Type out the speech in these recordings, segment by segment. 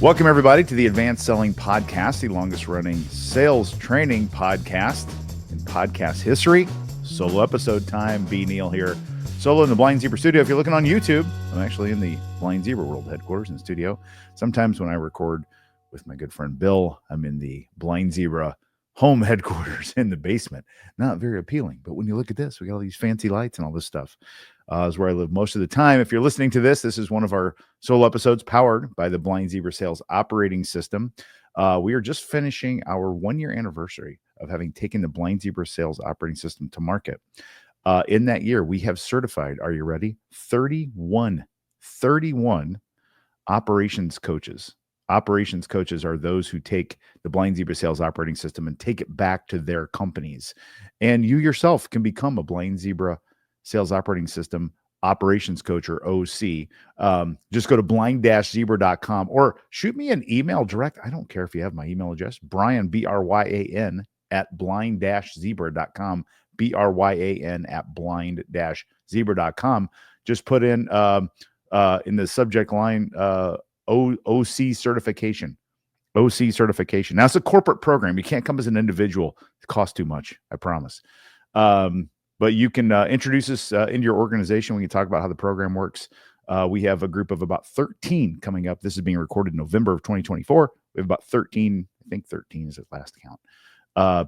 Welcome, everybody, to the Advanced Selling Podcast, the longest running sales training podcast in podcast history. Solo episode time. B. Neal here. Solo in the Blind Zebra studio. If you're looking on YouTube, I'm actually in the Blind Zebra World headquarters and studio. Sometimes when I record with my good friend Bill, I'm in the Blind Zebra home headquarters in the basement. Not very appealing, but when you look at this, we got all these fancy lights and all this stuff. Is where I live most of the time. If you're listening to this, this is one of our solo episodes powered by the Blind Zebra Sales Operating System. We are just finishing our 1-year anniversary of having taken the Blind Zebra Sales Operating System to market. In that year, we have certified, are you ready? 31 operations coaches. Operations coaches are those who take the Blind Zebra Sales Operating System and take it back to their companies. And you yourself can become a Blind Zebra Sales Operating System operations coach, or OC. Just go to blind-zebra.com or shoot me an email direct. I don't care if you have my email address, Bryan, Bryan, at blind-zebra.com, Bryan at blind-zebra.com. Just put in the subject line, OC certification. OC certification. Now, it's a corporate program. You can't come as an individual. It costs too much, I promise. But you can introduce us into your organization. We can talk about how the program works. We have a group of about 13 coming up. This is being recorded in November of 2024. We have about 13, I think 13 is at last count.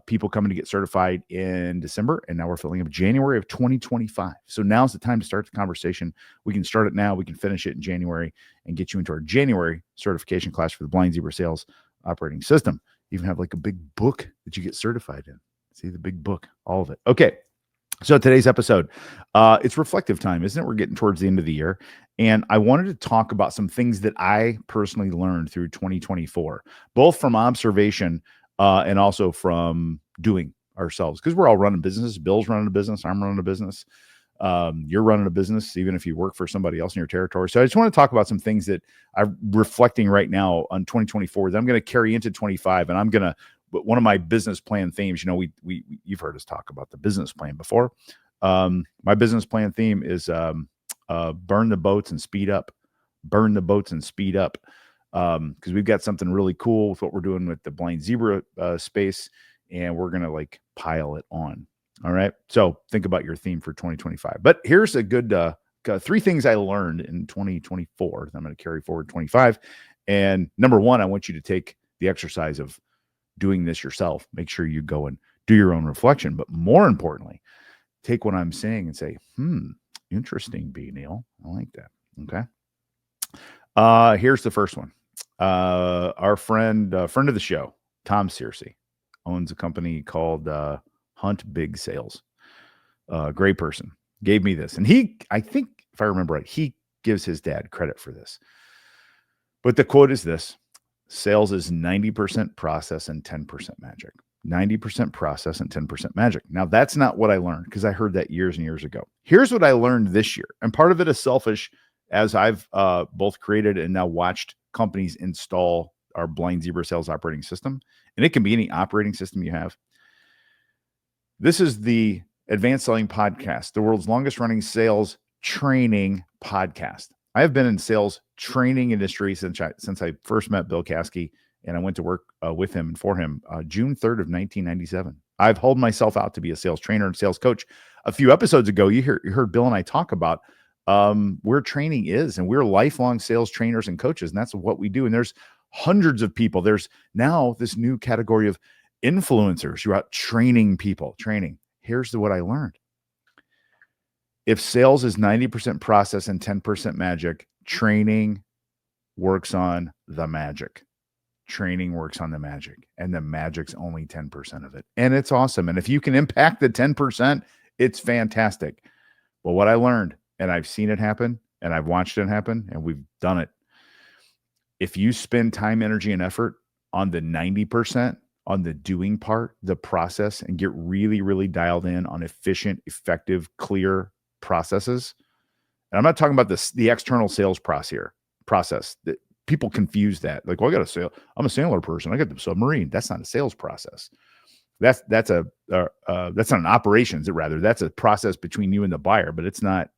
People coming to get certified in December, and now we're filling up January of 2025. So now's the time to start the conversation. We can start it now. We can finish it in January and get you into our January certification class for the Blind Zebra Sales Operating System. You even have like a big book that you get certified in. See the big book, all of it. Okay. So today's episode, it's reflective time, isn't it? We're getting towards the end of the year. And I wanted to talk about some things that I personally learned through 2024, both from observation and also from doing ourselves, because we're all running businesses. Bill's running a business. I'm running a business. You're running a business, even if you work for somebody else in your territory. So I just want to talk about some things that I'm reflecting right now on 2024 that I'm going to carry into 25. And I'm going to, but one of my business plan themes, you know, you've heard us talk about the business plan before. My business plan theme is burn the boats and speed up. Burn the boats and speed up. Because we've got something really cool with what we're doing with the Blind Zebra space, and we're going to like pile it on. All right. So think about your theme for 2025. But here's a good 3 things I learned in 2024 that I'm going to carry forward 25. And number 1, I want you to take the exercise of doing this yourself. Make sure you go and do your own reflection. But more importantly, take what I'm saying and say, interesting, B. Neal. I like that. Okay. Here's the first one. Our friend of the show, Tom Searcy, owns a company called Hunt Big Sales. Great person. Gave me this. And I think if I remember right, he gives his dad credit for this. But the quote is this: sales is 90% process and 10% magic. 90% process and 10% magic. Now, that's not what I learned, because I heard that years and years ago. Here's what I learned this year. And part of it is selfish, as I've both created and now watched companies install our Blind Zebra Sales Operating System. And it can be any operating system you have. This is the Advanced Selling Podcast, the world's longest running sales training podcast. I have been in sales training industry since I first met Bill Caskey, and I went to work with him and for him June 3rd of 1997. I've held myself out to be a sales trainer and sales coach. A few episodes ago, you heard Bill and I talk about where training is, and we're lifelong sales trainers and coaches, and that's what we do. And there's hundreds of people. There's now this new category of influencers who are out training people. Here's what I learned. If sales is 90% process and 10% magic, training works on the magic. Training works on the magic, and the magic's only 10% of it. And it's awesome. And if you can impact the 10%, it's fantastic. But what I learned, and I've seen it happen, and I've watched it happen, and we've done it. If you spend time, energy, and effort on the 90%, on the doing part, the process, and get really, really dialed in on efficient, effective, clear processes. And I'm not talking about the external sales process. That people confuse that. Like, well, I got a sale. I'm a sailor person. I got the submarine. That's not a sales process. That's not an operations. Rather, that's a process between you and the buyer. But it's not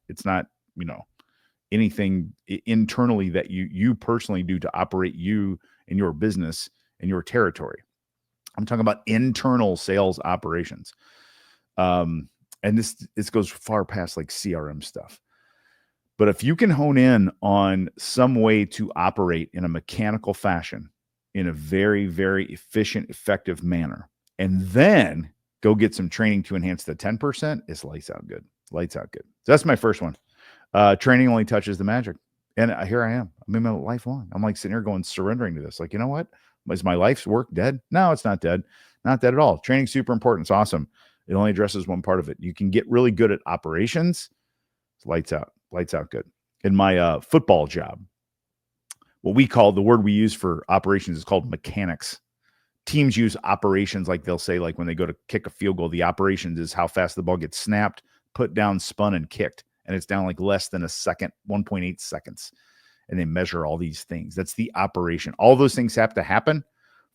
anything internally that you personally do to operate you and your business and your territory. I'm talking about internal sales operations. And this goes far past like CRM stuff. But if you can hone in on some way to operate in a mechanical fashion in a very, very efficient, effective manner, and then go get some training to enhance the 10%, it's lights out good. Lights out good. So that's my first one. Training only touches the magic. And here I am. I'm in my life long. I'm like sitting here going, surrendering to this. Like, you know what? Is my life's work dead? No, it's not dead. Not dead at all. Training's super important. It's awesome. It only addresses one part of it. You can get really good at operations. It's lights out good. In my football job, what we call, the word we use for operations is called mechanics. Teams use operations, like they'll say, like when they go to kick a field goal, the operations is how fast the ball gets snapped, put down, spun, and kicked. And it's down like less than a second, 1.8 seconds. And they measure all these things. That's the operation. All those things have to happen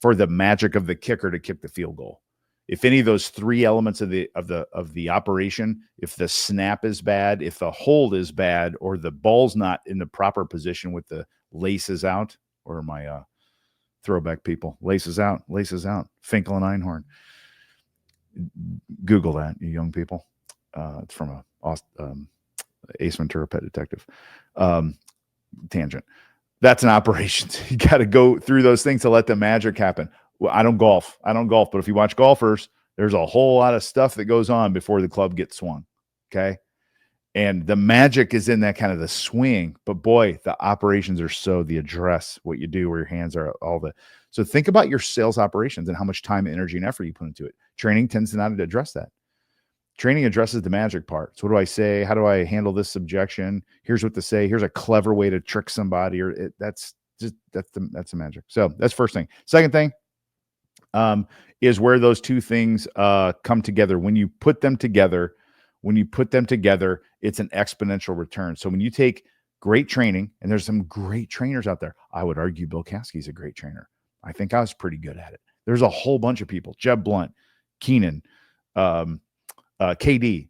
for the magic of the kicker to kick the field goal. If any of those three elements of the operation, if the snap is bad, if the hold is bad, or the ball's not in the proper position with the laces out, or my throwback people, laces out, Finkel and Einhorn. Google that, you young people. It's from a Ace Ventura: Pet Detective. Tangent. That's an operation. You got to go through those things to let the magic happen. Well, I don't golf, but if you watch golfers, there's a whole lot of stuff that goes on before the club gets swung. Okay. And the magic is in that kind of the swing, but boy, the operations are so the address, what you do, where your hands are, all the. So think about your sales operations and how much time, energy, and effort you put into it. Training tends to not address that. Training addresses the magic part. So what do I say? How do I handle this objection? Here's what to say. Here's a clever way to trick somebody, or that's the magic. So that's first thing. Second thing is where those two things come together. When you put them together, it's an exponential return. So when you take great training, and there's some great trainers out there. I would argue Bill Caskey's a great trainer. I think I was pretty good at it. There's a whole bunch of people. Jeb Blunt, Keenan, KD,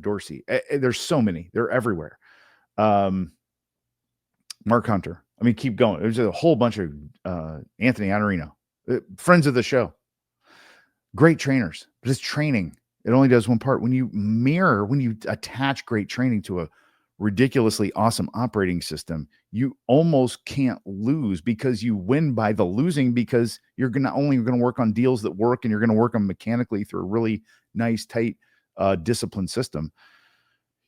Dorsey. There's so many. They're everywhere. Mark Hunter. I mean, keep going. There's a whole bunch of Anthony Iannarino, friends of the show. Great trainers. But it's training. It only does one part. When you attach great training to a ridiculously awesome operating system, you almost can't lose, because you win by the losing, because you're not only going to work on deals that work, and you're going to work them mechanically through a really nice, tight, disciplined system.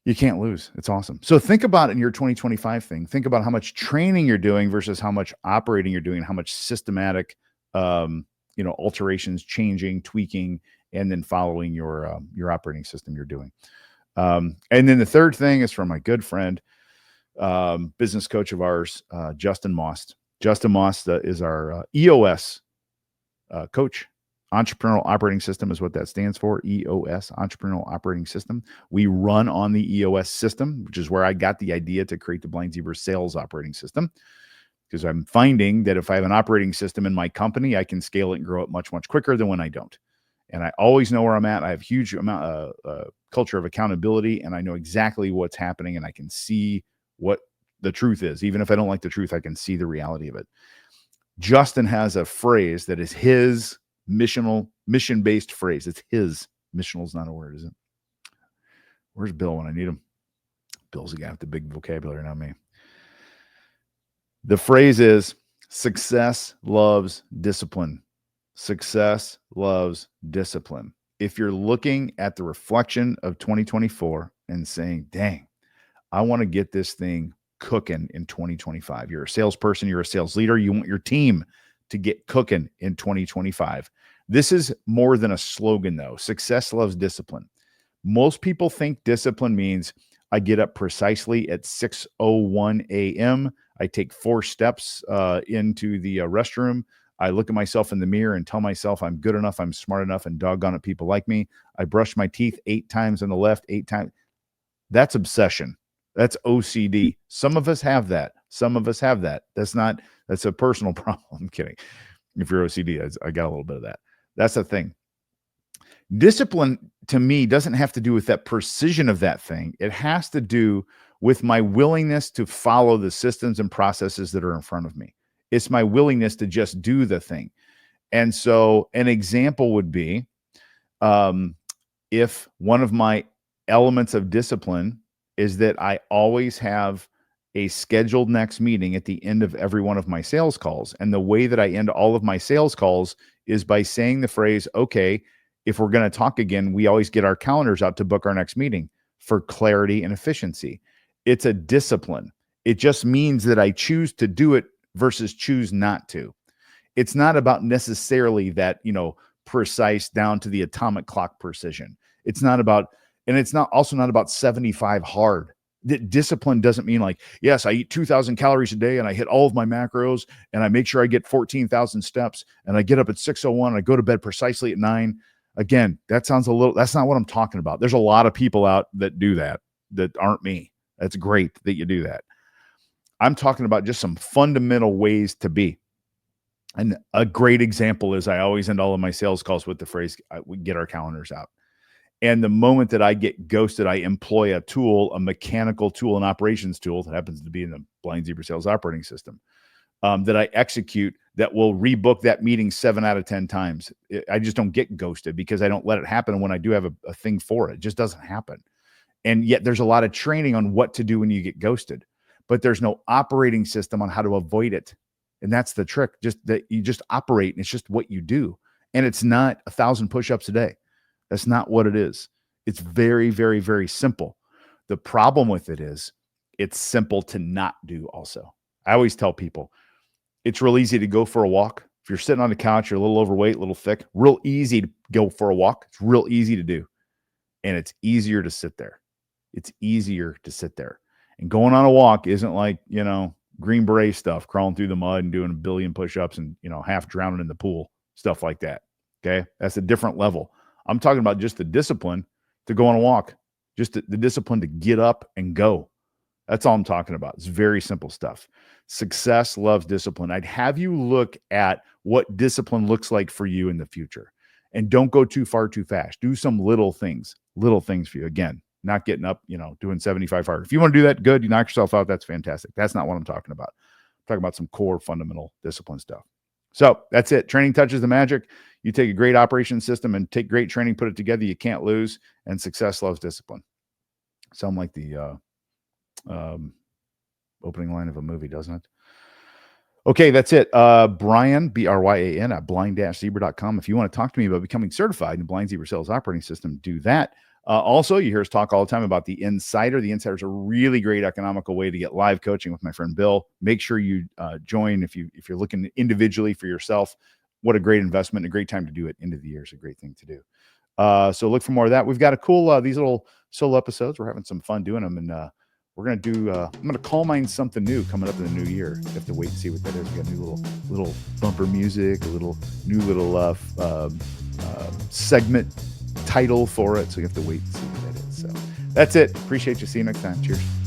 You can't lose. It's awesome. So think about it in your 2025 thing. Think about how much training you're doing versus how much operating you're doing, how much systematic, alterations, changing, tweaking, and then following your operating system you're doing. And then the third thing is from my good friend, business coach of ours, Justin Most. Justin Most is our EOS coach. Entrepreneurial Operating System is what that stands for. EOS, Entrepreneurial Operating System. We run on the EOS system, which is where I got the idea to create the Blind Zebra Sales Operating System, because I'm finding that if I have an operating system in my company, I can scale it and grow it much, much quicker than when I don't. And I always know where I'm at. I have huge amount of culture of accountability, and I know exactly what's happening, and I can see what the truth is. Even if I don't like the truth, I can see the reality of it. Justin has a phrase that is his mission-based phrase. It's his. Missional is not a word, is it? Where's Bill when I need him? Bill's the guy with the big vocabulary, not me. The phrase is, success loves discipline. Success loves discipline. If you're looking at the reflection of 2024 and saying, dang, I want to get this thing cooking in 2025. You're a salesperson, you're a sales leader, you want your team to get cooking in 2025. This is more than a slogan, though. Success loves discipline. Most people think discipline means I get up precisely at 6:01 a.m. I take 4 steps into the restroom. I look at myself in the mirror and tell myself I'm good enough, I'm smart enough, and doggone it, people like me. I brush my teeth 8 times on the left, 8 times. That's obsession. That's OCD. Some of us have that. That's a personal problem. I'm kidding. If you're OCD, I got a little bit of that. That's the thing. Discipline, to me, doesn't have to do with that precision of that thing. It has to do with my willingness to follow the systems and processes that are in front of me. It's my willingness to just do the thing. And so an example would be, if one of my elements of discipline is that I always have a scheduled next meeting at the end of every one of my sales calls. And the way that I end all of my sales calls is by saying the phrase, okay, if we're going to talk again, we always get our calendars out to book our next meeting for clarity and efficiency. It's a discipline. It just means that I choose to do it versus choose not to. It's not about necessarily that, precise down to the atomic clock precision. It's not about, and it's not also not about 75 hard. Discipline doesn't mean like, yes, I eat 2,000 calories a day and I hit all of my macros and I make sure I get 14,000 steps and I get up at 6:01 and I go to bed precisely at 9. Again, that's not what I'm talking about. There's a lot of people out that do that aren't me. That's great that you do that. I'm talking about just some fundamental ways to be. And a great example is I always end all of my sales calls with the phrase, we get our calendars out. And the moment that I get ghosted, I employ a tool, a mechanical tool, an operations tool that happens to be in the Blind Zebra Sales Operating System, that I execute that will rebook that meeting 7 out of 10 times. I just don't get ghosted because I don't let it happen when I do have a thing for it. It just doesn't happen. And yet there's a lot of training on what to do when you get ghosted, but there's no operating system on how to avoid it. And that's the trick, just that you just operate and it's just what you do. And it's not 1,000 push-ups a day. That's not what it is. It's very, very, very simple. The problem with it is it's simple to not do also. I always tell people it's real easy to go for a walk. If you're sitting on the couch, you're a little overweight, a little thick, real easy to go for a walk. It's real easy to do. And it's easier to sit there. It's easier to sit there. And going on a walk isn't like, Green Beret stuff, crawling through the mud and doing a billion push-ups and, half drowning in the pool, stuff like that. Okay. That's a different level. I'm talking about just the discipline to go on a walk, just the discipline to get up and go. That's all I'm talking about. It's very simple stuff. Success loves discipline. I'd have you look at what discipline looks like for you in the future, and don't go too far too fast. Do some little things for you. Again, not getting up, doing 75 hard. If you want to do that, good. You knock yourself out. That's fantastic. That's not what I'm talking about. I'm talking about some core fundamental discipline stuff. So that's it. Training touches the magic. You take a great operation system and take great training, put it together. You can't lose. And success loves discipline. Sound like the opening line of a movie, doesn't it? Okay, that's it. Bryan, Bryan, at blind-zebra.com. If you want to talk to me about becoming certified in the Blind Zebra Sales Operating System, do that. Also, you hear us talk all the time about the Insider. The Insider is a really great economical way to get live coaching with my friend Bill. Make sure you join if you're looking individually for yourself. What a great investment, a great time to do it. End of the year is a great thing to do. So look for more of that. We've got a cool these little solo episodes. We're having some fun doing them, and we're gonna do. I'm gonna call mine something new coming up in the new year. You have to wait and see what that is. We got new little bumper music, a new little segment title for it. So you have to wait and see what that is. So that's it. Appreciate you. See you next time. Cheers.